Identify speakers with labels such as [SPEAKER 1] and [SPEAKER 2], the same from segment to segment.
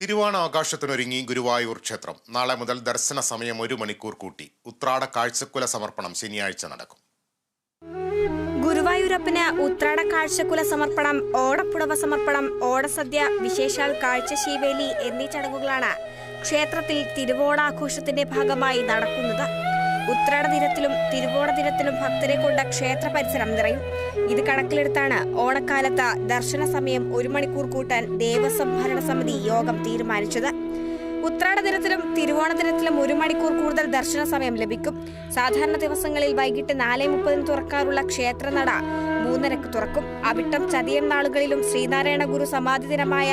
[SPEAKER 1] തിരുവോണ ആഘോഷത്തിനൊരുങ്ങി ഗുരുവായൂർ ക്ഷേത്രം. നാളെ മുതൽ ദർശന സമയം 1 മണിക്കൂർ കൂട്ടി. ഉത്രാട കാഴ്ചക്കുല സമർപ്പണം ശനിയാഴ്ച നടക്കും.
[SPEAKER 2] ഗുരുവായൂരപ്പന് ഉത്രാട കാഴ്ചക്കുല സമർപ്പണം, ഓടപ്പുടവ സമർപ്പണം, ഓടസദ്യ, വിശേഷാൽ കാഴ്ചശീവേലി എന്നീ ചടങ്ങുകളാണ് ക്ഷേത്രത്തിൽ തിരുവോണാഘോഷത്തിന്റെ ഭാഗമായി നടക്കുന്നത്. ഉത്രാട ദിനത്തിലും തിരുവോണ ദിനത്തിലും ഭക്തരെ കൊണ്ട് ക്ഷേത്ര പരിസരം നിറയും. ഇത് കണക്കിലെടുത്താണ് ഓണക്കാലത്ത് ദർശന സമയം 1 മണിക്കൂർ കൂട്ടാൻ ദേവസ്വം ഭരണസമിതി യോഗം തീരുമാനിച്ചത്. ഉത്രാട ദിനത്തിലും തിരുവോണ ദിനത്തിലും 1 മണിക്കൂർ കൂടുതൽ ദർശന സമയം ലഭിക്കും. സാധാരണ ദിവസങ്ങളിൽ വൈകിട്ട് 4:30 തുറക്കാറുള്ള ക്ഷേത്രനട 3:30 തുറക്കും. അവിട്ടം ചതയം നാളുകളിലും ശ്രീനാരായണ ഗുരു സമാധി ദിനമായ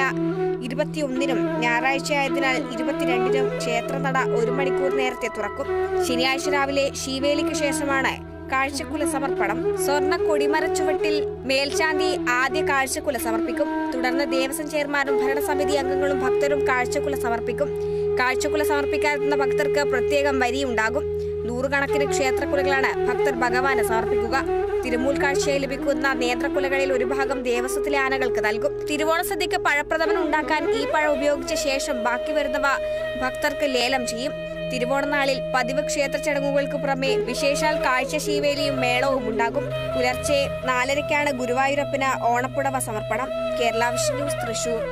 [SPEAKER 2] 21-നും ഞായറാഴ്ചയായതിനാൽ 22-നും ക്ഷേത്രനട 1 മണിക്കൂർ നേരത്തെ തുറക്കും. ശനിയാഴ്ച രാവിലെ ശീവേലിക്ക് ശേഷമാണ് കാഴ്ചക്കുല സമർപ്പണം. സ്വർണ്ണ കൊടിമരച്ചുവട്ടിൽ മേൽശാന്തി ആദ്യ കാഴ്ചക്കുല സമർപ്പിക്കും. തുടർന്ന് ദേവസ്വം ചെയർമാനും ഭരണസമിതി അംഗങ്ങളും ഭക്തരും കാഴ്ചക്കുല സമർപ്പിക്കും. കാഴ്ചക്കുല സമർപ്പിക്കാനെത്തുന്ന ഭക്തർക്ക് പ്രത്യേകം വരിയുണ്ടാകും. 100 കണക്കിന് ക്ഷേത്രക്കുലകളാണ് ഭക്തർ ഭഗവാന് സമർപ്പിക്കുക. തിരുമൂൽ കാഴ്ചയായി ലഭിക്കുന്ന നേന്ത്രക്കുലകളിൽ ഒരു ഭാഗം ദേവസ്വത്തിലെ ആനകൾക്ക് നൽകും. തിരുവോണ സദ്യക്ക് പഴപ്രഥമൻ ഉണ്ടാക്കാൻ ഈ പഴം ഉപയോഗിച്ച ശേഷം ബാക്കി വരുന്നവ ഭക്തർക്ക് ലേലം ചെയ്യും. തിരുവോണനാളിൽ പതിവ് ക്ഷേത്ര ചടങ്ങുകൾക്ക് പുറമെ വിശേഷാൽ കാഴ്ചശീവേലിയും മേളവും ഉണ്ടാകും. പുലർച്ചെ 4:30-ക്കാണ് ഗുരുവായൂരപ്പന് ഓണപ്പുടവ സമർപ്പണം. Kerala vision news, Thrissur.